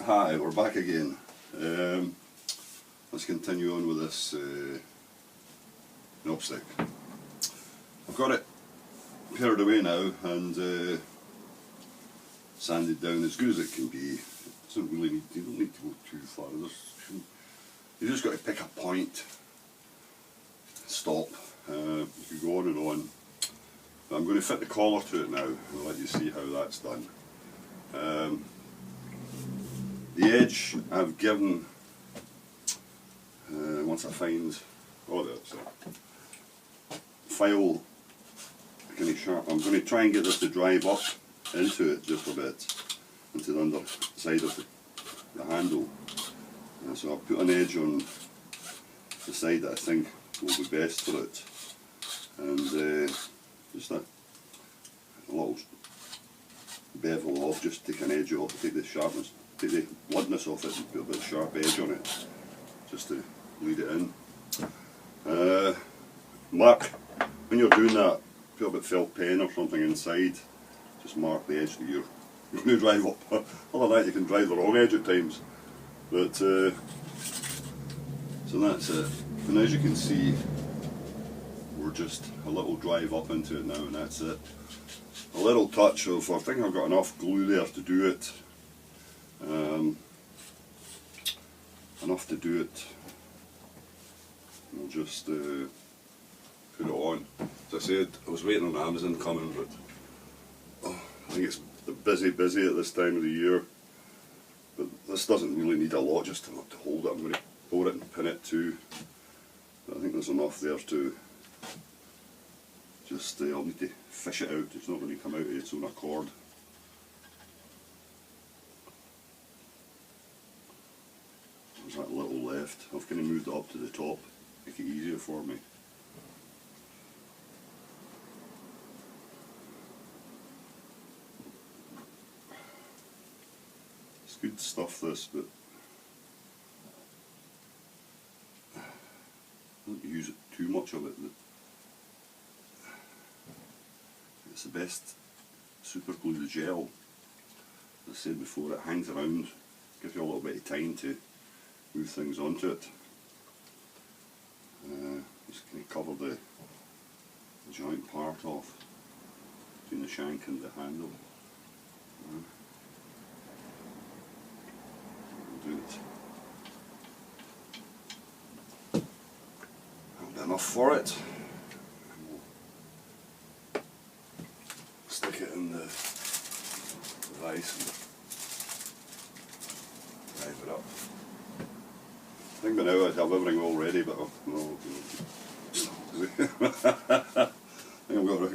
Hi, we're back again. Let's continue on with this knobstick. I've got it pared away now and sanded down as good as it can be. You don't need to go too far. You just got to pick a point, stop. You can go on and on. But I'm going to fit the collar to it now and let you see how that's done. The edge I've given, once I find, that's a file kind of sharp. I'm going to try and get this to drive up into it just a bit, into the underside of the handle. So I'll put an edge on the side that I think will be best for it, and just a little bevel off, just take an edge off, take the sharpness, take the bluntness off it and put a bit of sharp edge on it, just to lead it in. Mark, when you're doing that, put a bit of felt pen or something inside, just mark the edge that you're going to drive up. Other than that, you can drive the wrong edge at times. But so that's it. And as you can see, we're just a little drive up into it now, and that's it. A little touch of, I think I've got enough glue there to do it. Enough to do it. We'll just put it on. As I said, I was waiting on Amazon coming, but I think it's busy at this time of the year. But this doesn't really need a lot, just to hold it. I'm going to pour it and pin it too. But I think there's enough there to just, I'll need to fish it out. It's not going to come out of its own accord. There's that little left. I've kind of moved it up to the top, make it easier for me. It's good stuff, this, but I don't use it too much of it. It's the best super glue, the gel. As I said before, it hangs around, gives you a little bit of time to move things onto it. Just going to cover the joint part off between the shank and the handle. We'll do it. That'll be enough for it. Stick it in the vise and drive it up. I think by now I'd have everything all ready, but I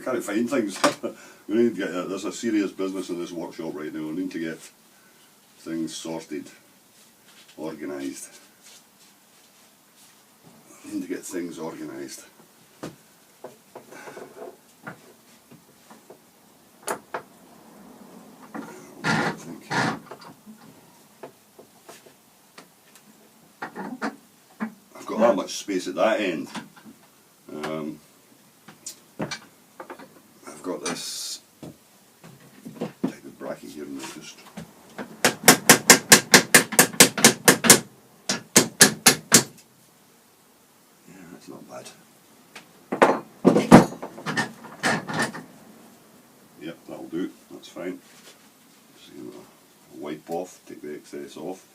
can't find things. We need to get there's a serious business in this workshop right now. We need to get things sorted, organised. We need to get things organised. That much space at that end. I've got this type of bracket here, and just that's not bad. Yep, that'll do. That's fine. Just wipe off, take the excess off.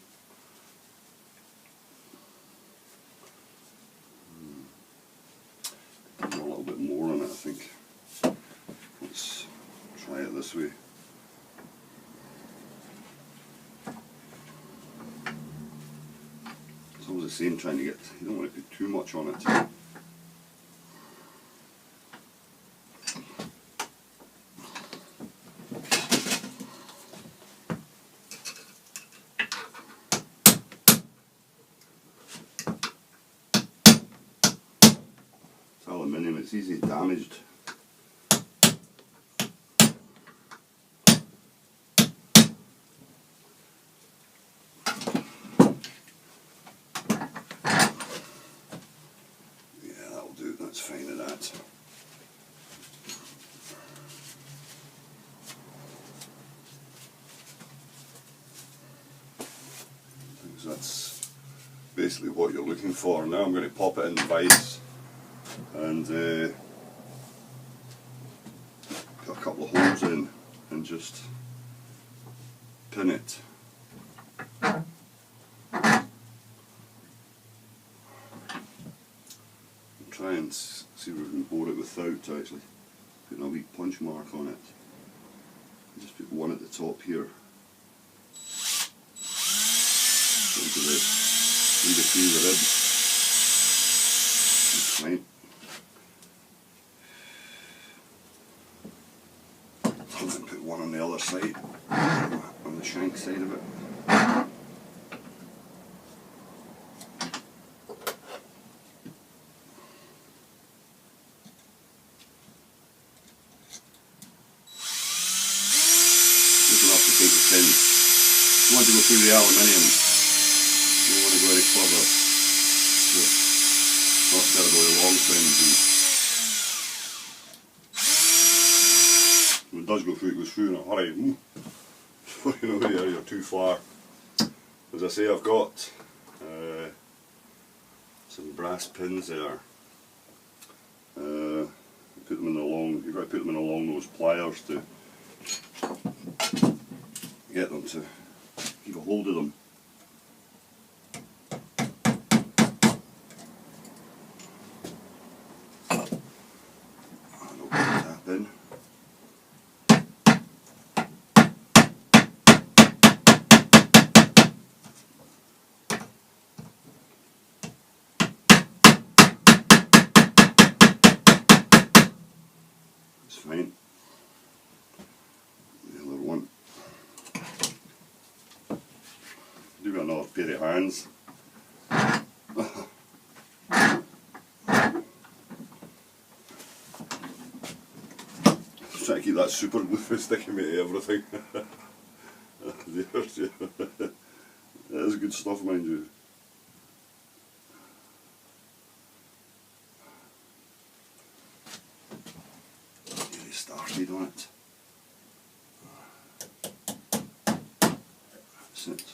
A little bit more on it, I think. Let's try it this way. It's always the same, trying to get, you don't want to put too much on it. Aluminium, it's easily damaged. Yeah, that'll do, that's fine at that. basically what you're looking for. Now I'm going to pop it in the vise and put a couple of holes in and just pin it. Try and see if we can bore it without actually putting a wee punch mark on it. Just put one at the top here. Into the in between the ribs. That's fine. And then put one on the other side, on the shank side of it. Enough to take the tin. You want to go through the aluminium, you don't want to go any further. Not terribly long tins. When it does go through, it goes through in a hurry. Before you know you're too far. As I say, I've got some brass pins there. Put them in you've got to put them in along those pliers to get them to keep a hold of them. And I'll tap in. That's fine. The other one. Do another pair of hands. Try to keep that super glue sticking me to everything. That is good stuff, mind you. Get it started on it. That's it.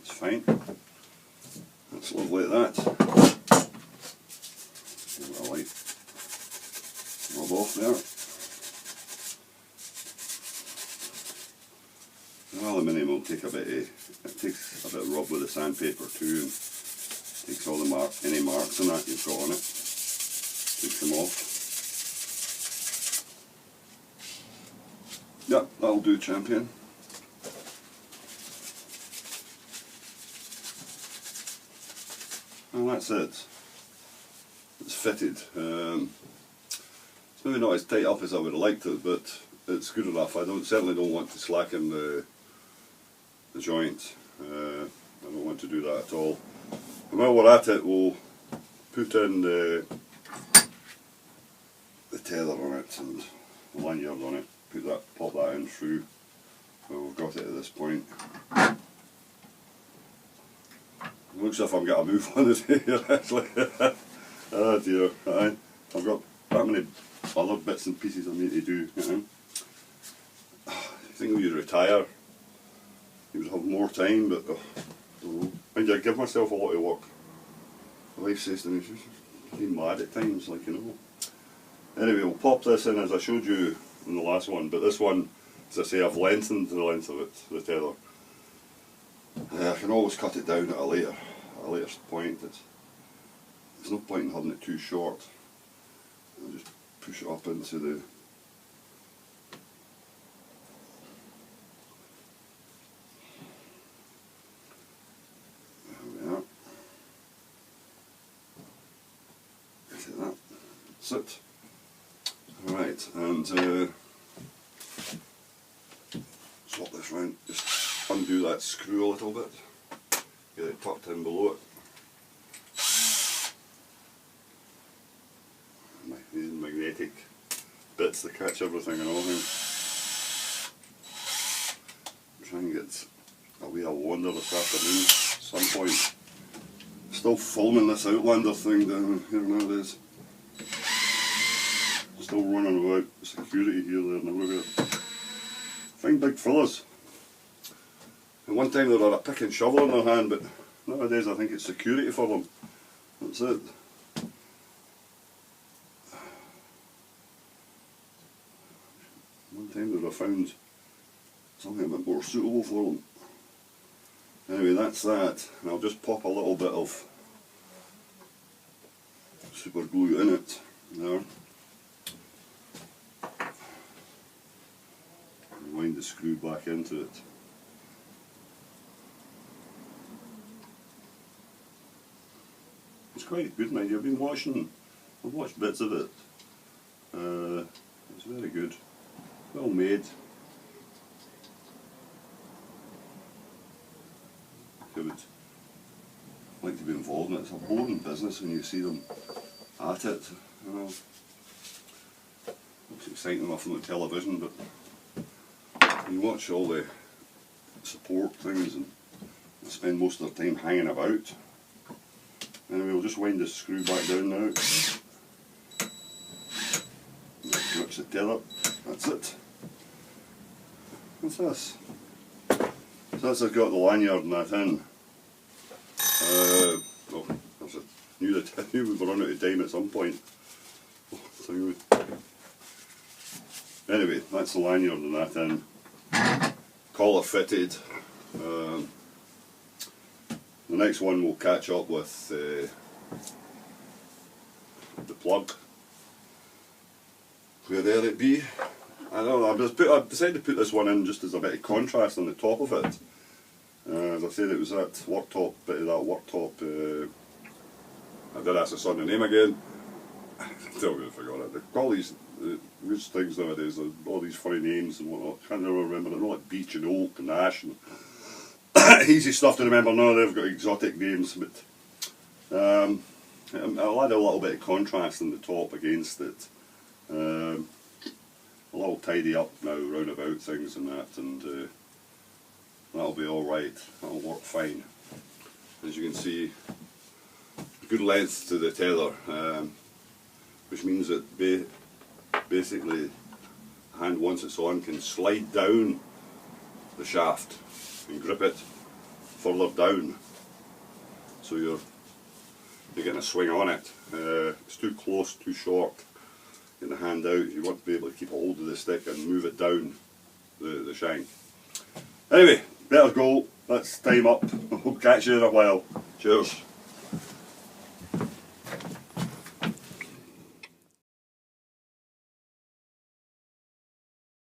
Fine. That's lovely at that. Give it a light rub off there. The aluminium will take a bit of, it takes a bit of rub with the sandpaper too, and takes all the any marks on that you've got on it. Takes them off. Yep, that'll do, champion. And that's it. It's fitted. It's maybe not as tight up as I would have liked it, but it's good enough. I certainly don't want to slacken the joint. I don't want to do that at all. And while we're at it, we'll put in the tether on it and the lanyard on it. Pop that in through. Well, we've got it at this point. It looks as if I'm getting a move on it here actually. Oh dear, I've got that many other bits and pieces I need to do. I think when you retire, you would have more time, but I don't know. Mind you, I give myself a lot of work. My wife says to me, she's mad at times, like, you know. Anyway, we'll pop this in as I showed you in the last one, but this one, as I say, I've lengthened the length of it, the tether. I can always cut it down at a later point. There's no point in having it too short. I'll just push it up into the there we are. That's that. That's it. Alright, and swap this round. Just undo that screw a little bit, get it tucked in below it. These magnetic bits that catch everything and all. Try and get away a wander this afternoon at some point. Still filming this Outlander thing down here nowadays. Still running about security here, there and everywhere. Fine big fellas. At one time they had a pick and shovel in their hand, but nowadays I think it's security for them. That's it. One time they'd have found something a bit more suitable for them. Anyway, that's that. And I'll just pop a little bit of super glue in it there. And wind the screw back into it. It's quite good, mind you. I've watched bits of it. It's very good. Well made. I would like to be involved in it. It's a boring business when you see them at it. You know, looks exciting enough on the television, but you watch all the support things and spend most of their time hanging about. Anyway, we'll just wind this screw back down now. Grips the tether. That's it. What's this? So that's I've got the lanyard and that in. Oh, I knew we were running out of time at some point. Anyway, that's the lanyard and that in. Collar fitted. The next one we'll catch up with the plug. Where there it be. I don't know, I decided to put this one in just as a bit of contrast on the top of it. As I said, it was that worktop, bit of that worktop. I did ask the son the name again. I totally forgot it. They've got all these weird things nowadays, all these funny names and whatnot. I can't never remember. They're not like beech and oak and ash and easy stuff to remember now. They've got exotic names, but I'll add a little bit of contrast in the top against it. I'll tidy up now, roundabout things and that, and that'll be alright. That'll work fine. As you can see, good length to the tether, which means that basically the hand, once it's on, can slide down the shaft and grip it further down, so you're getting a swing on it. It's too close, too short. Get the hand out. You want to be able to keep a hold of the stick and move it down the shank. Anyway, better go. Let's time up. We'll catch you in a while. Cheers.